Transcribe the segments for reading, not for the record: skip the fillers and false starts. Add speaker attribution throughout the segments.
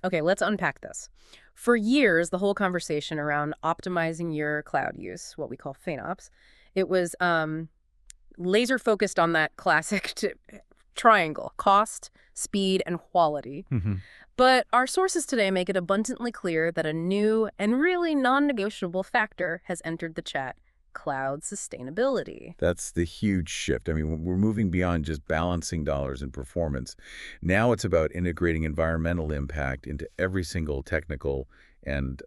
Speaker 1: Okay, let's unpack this. For years, the whole conversation around optimizing your cloud use, what we call FinOps, it was laser focused on that classic triangle: cost, speed, and quality.
Speaker 2: Hmm.
Speaker 1: But our sources today make it abundantly clear that a new and really non-negotiable factor has entered the chat: cloud sustainability.
Speaker 2: That's the huge shift. I mean, we're moving beyond just balancing dollars and performance. Now it's about integrating environmental impact into every single technical and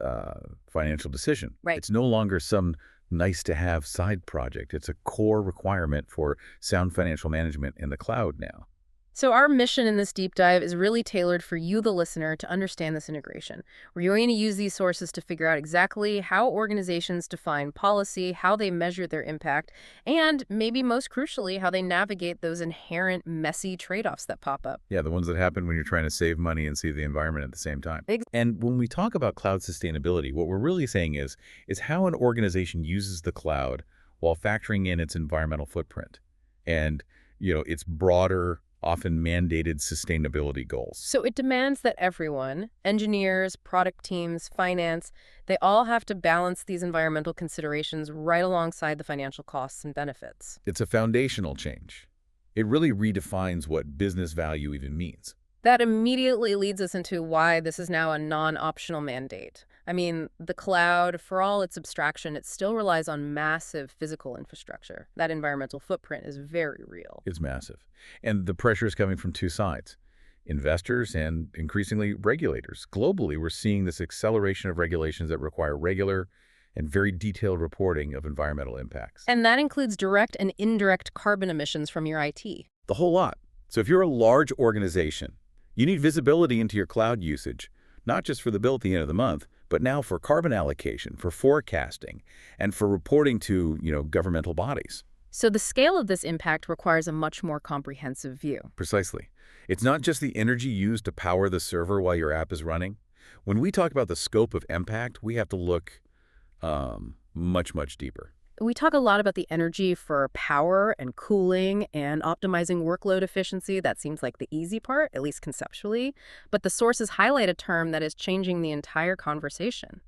Speaker 2: financial decision.
Speaker 1: Right.
Speaker 2: It's no longer some nice-to-have side project. It's a core requirement for sound financial management in the cloud now.
Speaker 1: So our mission in this deep dive is really tailored for you, the listener, to understand this integration. We're going to use these sources to figure out exactly how organizations define policy, how they measure their impact, and maybe most crucially, how they navigate those inherent messy trade-offs that pop up.
Speaker 2: Yeah, the ones that happen when you're trying to save money and see the environment at the same time.
Speaker 1: Ex-
Speaker 2: And when we talk about cloud sustainability, what we're really saying is how an organization uses the cloud while factoring in its environmental footprint and, its broader, often mandated sustainability goals.
Speaker 1: So it demands that everyone, engineers, product teams, finance, they all have to balance these environmental considerations right alongside the financial costs and benefits.
Speaker 2: It's a foundational change. It really redefines what business value even means.
Speaker 1: That immediately leads us into why this is now a non-optional mandate. I mean, the cloud, for all its abstraction, it still relies on massive physical infrastructure. That environmental footprint is very real.
Speaker 2: It's massive. And the pressure is coming from two sides: investors and increasingly regulators. Globally, we're seeing this acceleration of regulations that require regular and very detailed reporting of environmental impacts.
Speaker 1: And that includes direct and indirect carbon emissions from your IT.
Speaker 2: The whole lot. So if you're a large organization, you need visibility into your cloud usage, not just for the bill at the end of the month, but now for carbon allocation, for forecasting, and for reporting to, governmental bodies.
Speaker 1: So the scale of this impact requires a much more comprehensive view.
Speaker 2: Precisely. It's not just the energy used to power the server while your app is running. When we talk about the scope of impact, we have to look much, much deeper.
Speaker 1: We talk a lot about the energy for power and cooling and optimizing workload efficiency. That seems like the easy part, at least conceptually. But the sources highlight a term that is changing the entire conversation: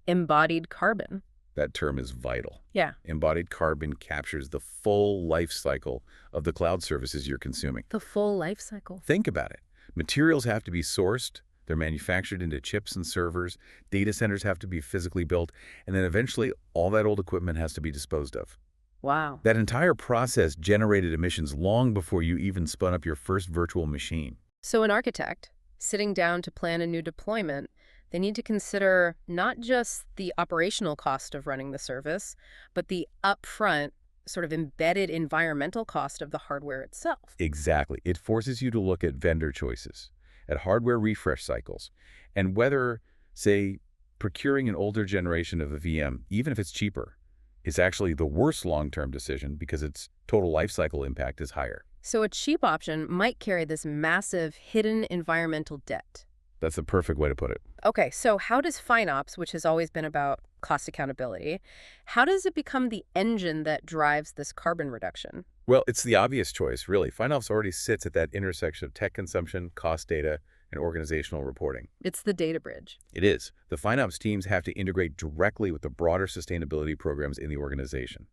Speaker 1: embodied carbon.
Speaker 2: That term is vital.
Speaker 1: Yeah.
Speaker 2: Embodied carbon captures the full life cycle of the cloud services you're consuming.
Speaker 1: The full life cycle.
Speaker 2: Think about it. Materials have to be sourced. They're manufactured into chips and servers. Data centers have to be physically built. And then eventually, all that old equipment has to be disposed of.
Speaker 1: Wow.
Speaker 2: That entire process generated emissions long before you even spun up your first virtual machine.
Speaker 1: So an architect, sitting down to plan a new deployment, they need to consider not just the operational cost of running the service, but the upfront, sort of embedded environmental cost of the hardware itself.
Speaker 2: Exactly. It forces you to look at vendor choices, at hardware refresh cycles, and whether, say, procuring an older generation of a VM, even if it's cheaper, is actually the worst long-term decision because its total lifecycle impact is higher.
Speaker 1: So a cheap option might carry this massive hidden environmental debt.
Speaker 2: That's the perfect way to put it.
Speaker 1: Okay, so how does FinOps, which has always been about cost accountability, how does it become the engine that drives this carbon reduction?
Speaker 2: Well, it's the obvious choice, really. FinOps already sits at that intersection of tech consumption, cost data, and organizational reporting.
Speaker 1: It's the data bridge.
Speaker 2: It is. The FinOps teams have to integrate directly with the broader sustainability programs in the organization.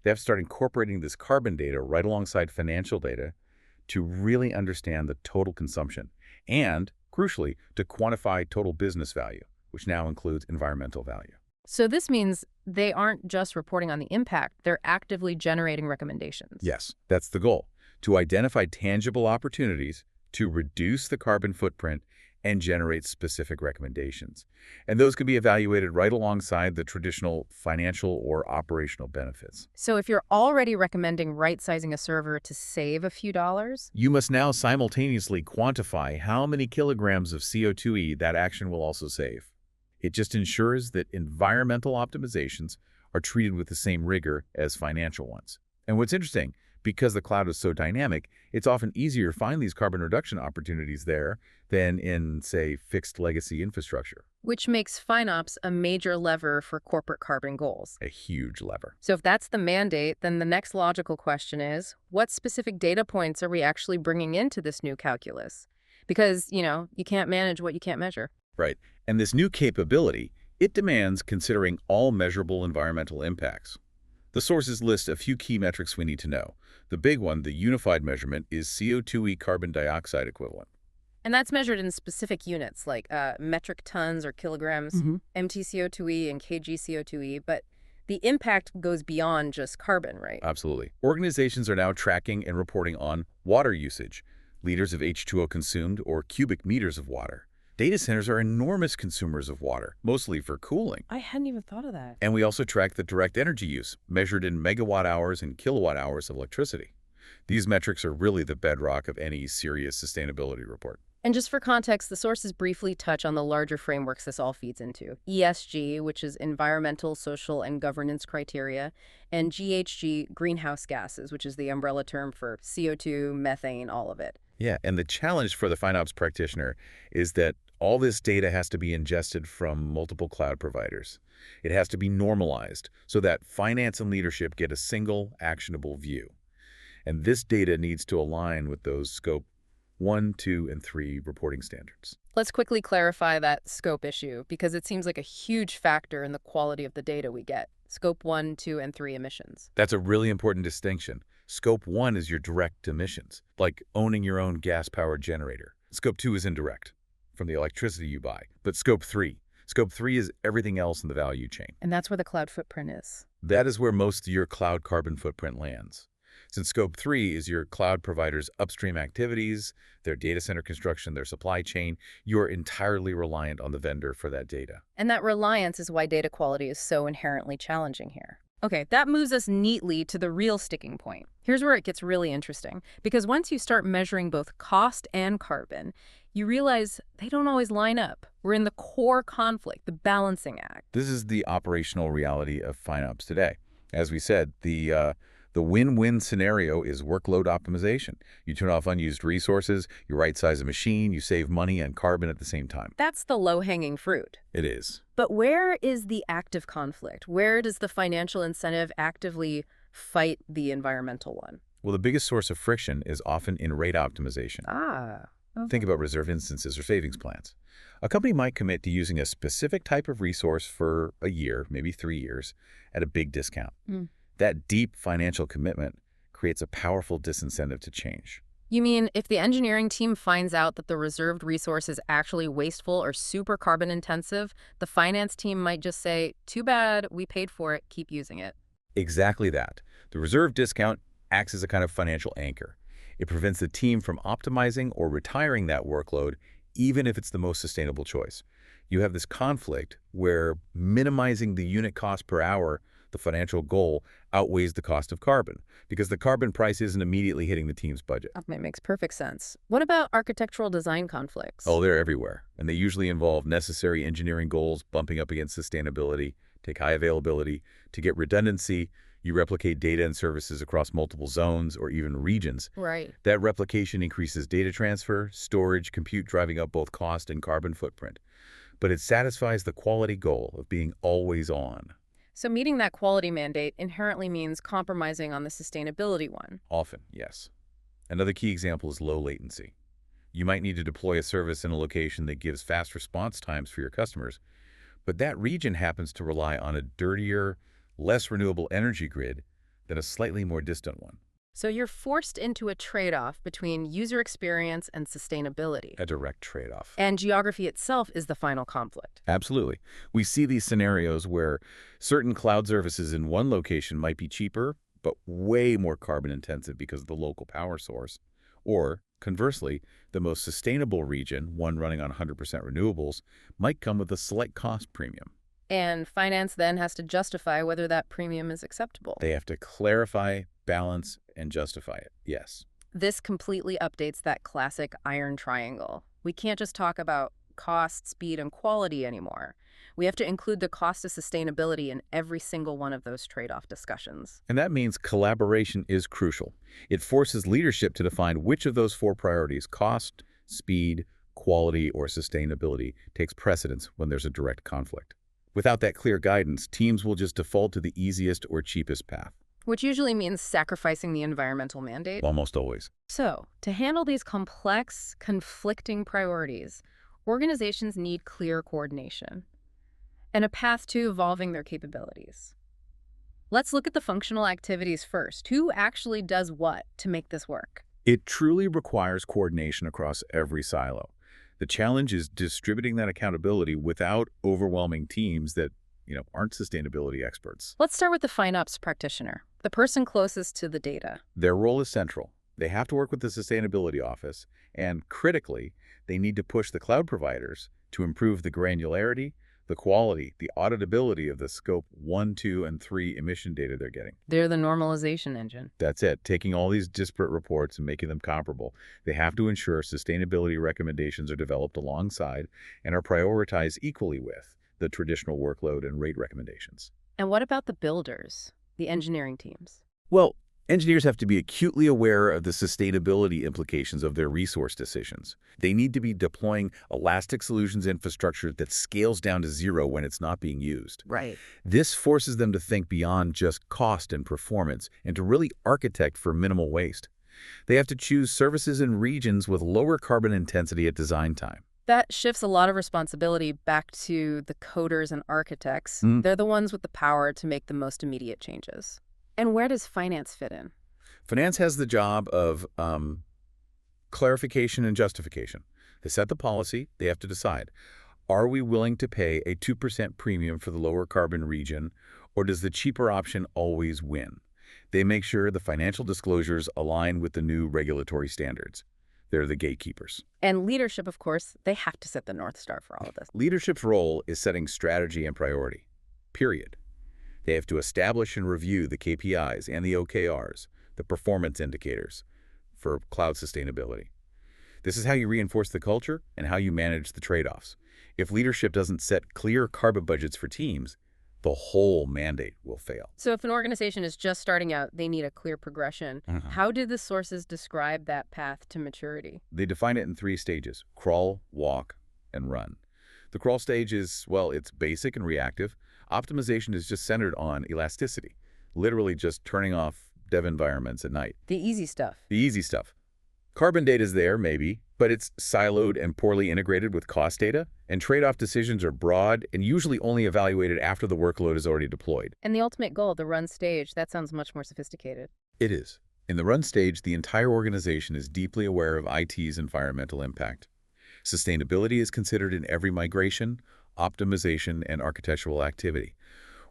Speaker 2: They have to start incorporating this carbon data right alongside financial data to really understand the total consumption and, crucially, to quantify total business value, which now includes environmental value.
Speaker 1: So this means they aren't just reporting on the impact, they're actively generating recommendations.
Speaker 2: Yes, that's the goal: to identify tangible opportunities to reduce the carbon footprint and generate specific recommendations. And those can be evaluated right alongside the traditional financial or operational benefits.
Speaker 1: So if you're already recommending right-sizing a server to save a few dollars,
Speaker 2: You must now simultaneously quantify how many kilograms of CO2e that action will also save. It just ensures that environmental optimizations are treated with the same rigor as financial ones. And what's interesting, because the cloud is so dynamic, it's often easier to find these carbon reduction opportunities there than in, say, fixed legacy infrastructure.
Speaker 1: which makes FinOps a major lever for corporate carbon goals.
Speaker 2: A huge lever.
Speaker 1: So if that's the mandate, then the next logical question is, what specific data points are we actually bringing into this new calculus? Because, you can't manage what you can't measure.
Speaker 2: Right. And this new capability, it demands considering all measurable environmental impacts. The sources list a few key metrics we need to know. The big one, the unified measurement, is CO2e carbon dioxide equivalent.
Speaker 1: And that's measured in specific units like metric tons or kilograms,
Speaker 2: hmm
Speaker 1: MTCO2e and KGCO2e, but the impact goes beyond just carbon, right?
Speaker 2: Absolutely. Organizations are now tracking and reporting on water usage, liters of H2O consumed or cubic meters of water. Data centers are enormous consumers of water, mostly for cooling.
Speaker 1: I hadn't even thought of that.
Speaker 2: And we also track the direct energy use, measured in megawatt hours and kilowatt hours of electricity. These metrics are really the bedrock of any serious sustainability report.
Speaker 1: And just for context, the sources briefly touch on the larger frameworks this all feeds into. ESG, which is environmental, social, and governance criteria, and GHG, greenhouse gases, which is the umbrella term for CO2, methane, all of it.
Speaker 2: Yeah, and the challenge for the FinOps practitioner is that all this data has to be ingested from multiple cloud providers. It has to be normalized so that finance and leadership get a single, actionable view. And this data needs to align with those Scope 1, 2, and 3 reporting standards.
Speaker 1: Let's quickly clarify that scope issue because it seems like a huge factor in the quality of the data we get. Scope 1, 2, and 3 emissions.
Speaker 2: That's a really important distinction. Scope 1 is your direct emissions, like owning your own gas-powered generator. Scope 2 is indirect, from the electricity you buy. But Scope 3 is everything else in the value chain.
Speaker 1: And that's where the cloud footprint is.
Speaker 2: That is where most of your cloud carbon footprint lands. Since Scope 3 is your cloud provider's upstream activities, their data center construction, their supply chain, you're entirely reliant on the vendor for that data.
Speaker 1: And that reliance is why data quality is so inherently challenging here. Okay, that moves us neatly to the real sticking point. Here's where it gets really interesting, because once you start measuring both cost and carbon, you realize they don't always line up. We're in the core conflict, the balancing act.
Speaker 2: This is the operational reality of FinOps today. As we said, the win-win scenario is workload optimization. You turn off unused resources, you right-size a machine, you save money and carbon at the same time.
Speaker 1: That's the low-hanging fruit.
Speaker 2: It is.
Speaker 1: But where is the active conflict? Where does the financial incentive actively fight the environmental one?
Speaker 2: Well, the biggest source of friction is often in rate optimization. Think about reserve instances or savings plans. A company might commit to using a specific type of resource for a year, maybe 3 years, at a big discount. That deep financial commitment creates a powerful disincentive to change.
Speaker 1: You mean if the engineering team finds out that the reserved resource is actually wasteful or super carbon intensive, the finance team might just say, too bad, we paid for it, keep using it.
Speaker 2: Exactly that. The reserve discount acts as a kind of financial anchor. It prevents the team from optimizing or retiring that workload, even if it's the most sustainable choice. You have this conflict where minimizing the unit cost per hour, the financial goal, outweighs the cost of carbon, because the carbon price isn't immediately hitting the team's budget.
Speaker 1: That makes perfect sense. What about architectural design conflicts?
Speaker 2: Oh, they're everywhere, and they usually involve necessary engineering goals bumping up against sustainability. Take high availability. To get redundancy, you replicate data and services across multiple zones or even regions.
Speaker 1: Right.
Speaker 2: That replication increases data transfer, storage, compute, driving up both cost and carbon footprint. But it satisfies the quality goal of being always on.
Speaker 1: So meeting that quality mandate inherently means compromising on the sustainability one.
Speaker 2: Often, yes. Another key example is low latency. You might need to deploy a service in a location that gives fast response times for your customers, but that region happens to rely on a dirtier, less renewable energy grid than a slightly more distant one.
Speaker 1: So you're forced into a trade-off between user experience and sustainability.
Speaker 2: A direct trade-off.
Speaker 1: And geography itself is the final conflict.
Speaker 2: Absolutely. We see these scenarios where certain cloud services in one location might be cheaper, but way more carbon intensive because of the local power source. Or, conversely, the most sustainable region, one running on 100% renewables, might come with a slight cost premium.
Speaker 1: And finance then has to justify whether that premium is acceptable.
Speaker 2: They have to clarify, balance, and justify it. Yes.
Speaker 1: This completely updates that classic iron triangle. We can't just talk about cost, speed, and quality anymore. We have to include the cost of sustainability in every single one of those trade-off discussions.
Speaker 2: And that means collaboration is crucial. It forces leadership to define which of those 4 priorities, cost, speed, quality, or sustainability, takes precedence when there's a direct conflict. Without that clear guidance, teams will just default to the easiest or cheapest path.
Speaker 1: Which usually means sacrificing the environmental mandate.
Speaker 2: Almost always.
Speaker 1: So, to handle these complex, conflicting priorities, Organizations need clear coordination and a path to evolving their capabilities. Let's look at the functional activities first. Who actually does what to make this work?
Speaker 2: It truly requires coordination across every silo. The challenge is distributing that accountability without overwhelming teams that, aren't sustainability experts.
Speaker 1: Let's start with the FinOps practitioner, the person closest to the data.
Speaker 2: Their role is central. They have to work with the sustainability office, and critically, they need to push the cloud providers to improve the granularity, the quality, the auditability of the scope 1, 2, and 3 emission data they're getting.
Speaker 1: They're the normalization engine.
Speaker 2: That's it. Taking all these disparate reports and making them comparable. They have to ensure sustainability recommendations are developed alongside and are prioritized equally with the traditional workload and rate recommendations.
Speaker 1: And what about the builders, the engineering teams?
Speaker 2: Well, engineers have to be acutely aware of the sustainability implications of their resource decisions. They need to be deploying elastic solutions infrastructure that scales down to zero when it's not being used.
Speaker 1: Right.
Speaker 2: This forces them to think beyond just cost and performance and to really architect for minimal waste. They have to choose services in regions with lower carbon intensity at design time.
Speaker 1: That shifts a lot of responsibility back to the coders and architects. They're the ones with the power to make the most immediate changes. And where does finance fit in?
Speaker 2: Finance has the job of clarification and justification. They set the policy. They have to decide, are we willing to pay a 2% premium for the lower carbon region, or does the cheaper option always win? They make sure the financial disclosures align with the new regulatory standards. They're the gatekeepers.
Speaker 1: And leadership, of course, they have to set the North Star for all of this.
Speaker 2: Leadership's role is setting strategy and priority, period. They have to establish and review the KPIs and the OKRs, the performance indicators, for cloud sustainability. This is how you reinforce the culture and how you manage the trade-offs. If leadership doesn't set clear carbon budgets for teams, the whole mandate will fail.
Speaker 1: So if an organization is just starting out, they need a clear progression. How did the sources describe that path to maturity?
Speaker 2: They define it in 3 stages: crawl, walk, and run. The crawl stage is, well, it's basic and reactive. Optimization is just centered on elasticity, literally just turning off dev environments at night.
Speaker 1: The easy stuff.
Speaker 2: The easy stuff. Carbon data is there, maybe, but it's siloed and poorly integrated with cost data, and trade-off decisions are broad and usually only evaluated after the workload is already deployed.
Speaker 1: And the ultimate goal, the run stage, that sounds much more sophisticated.
Speaker 2: It is. In the run stage, the entire organization is deeply aware of IT's environmental impact. Sustainability is considered in every migration, optimization, and architectural activity.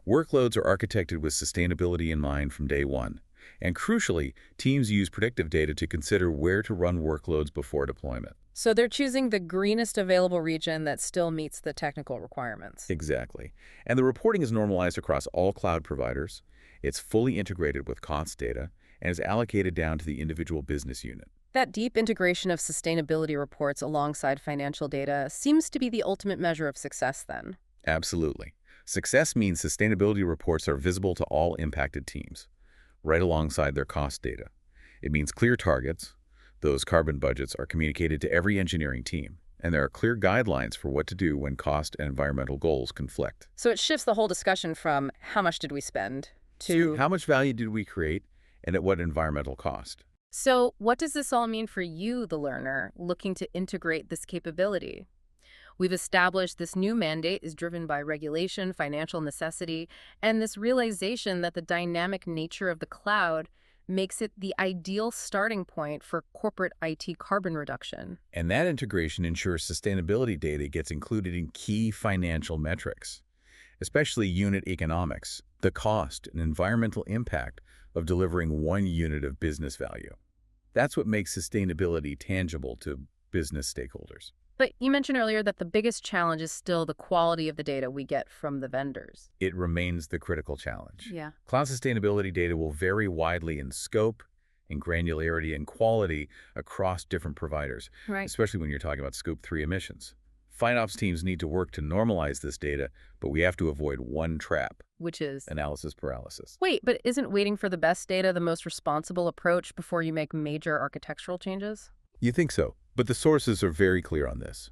Speaker 2: Workloads are architected with sustainability in mind from day one. And crucially, teams use predictive data to consider where to run workloads before deployment.
Speaker 1: So they're choosing the greenest available region that still meets the technical requirements.
Speaker 2: Exactly. And the reporting is normalized across all cloud providers. It's fully integrated with cost data and is allocated down to the individual business unit.
Speaker 1: That deep integration of sustainability reports alongside financial data seems to be the ultimate measure of success then.
Speaker 2: Absolutely. Success means sustainability reports are visible to all impacted teams, right alongside their cost data. It means clear targets. Those carbon budgets are communicated to every engineering team, and there are clear guidelines for what to do when cost and environmental goals conflict.
Speaker 1: So it shifts the whole discussion from how much did we spend to
Speaker 2: how much value did we create and at what environmental cost?
Speaker 1: so what does this all mean for you, the learner, looking to integrate this capability? We've established this new mandate is driven by regulation, financial necessity, and this realization that the dynamic nature of the cloud makes it the ideal starting point for corporate IT carbon reduction.
Speaker 2: And that integration ensures sustainability data gets included in key financial metrics, especially unit economics, the cost and environmental impact of delivering 1 unit of business value. That's what makes sustainability tangible to business stakeholders.
Speaker 1: But you mentioned earlier that the biggest challenge is still the quality of the data we get from the vendors.
Speaker 2: It remains the critical challenge.
Speaker 1: Yeah.
Speaker 2: Cloud sustainability data will vary widely in scope, in granularity, and quality across different providers,
Speaker 1: Right.
Speaker 2: especially when you're talking about Scope 3 emissions. FinOps teams need to work to normalize this data, but we have to avoid one trap:
Speaker 1: Which is,
Speaker 2: analysis paralysis.
Speaker 1: wait, but isn't waiting for the best data the most responsible approach before you make major architectural changes?
Speaker 2: You think so, but the sources are very clear on this.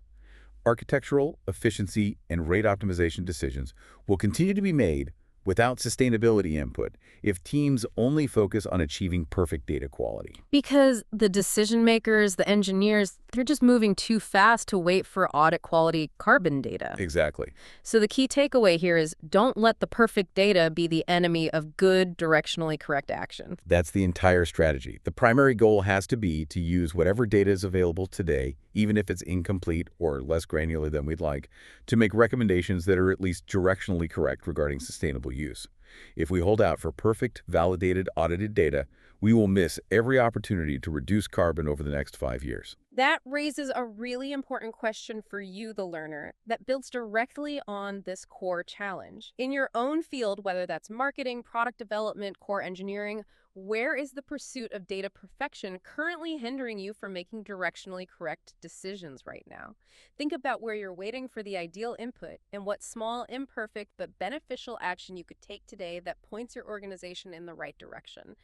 Speaker 2: Architectural, efficiency, and rate optimization decisions will continue to be made without sustainability input if teams only focus on achieving perfect data quality.
Speaker 1: Because the decision makers, the engineers, they're just moving too fast to wait for audit quality carbon data.
Speaker 2: Exactly.
Speaker 1: So the key takeaway here is don't let the perfect data be the enemy of good, directionally correct action.
Speaker 2: That's the entire strategy. The primary goal has to be to use whatever data is available today, even if it's incomplete or less granular than we'd like, to make recommendations that are at least directionally correct regarding sustainable use. If we hold out for perfect, validated, audited data, we will miss every opportunity to reduce carbon over the next 5 years.
Speaker 1: That raises a really important question for you, the learner, that builds directly on this core challenge. In your own field, whether that's marketing, product development, core engineering, where is the pursuit of data perfection currently hindering you from making directionally correct decisions right now? Think about where you're waiting for the ideal input and what small, imperfect, but beneficial action you could take today that points your organization in the right direction.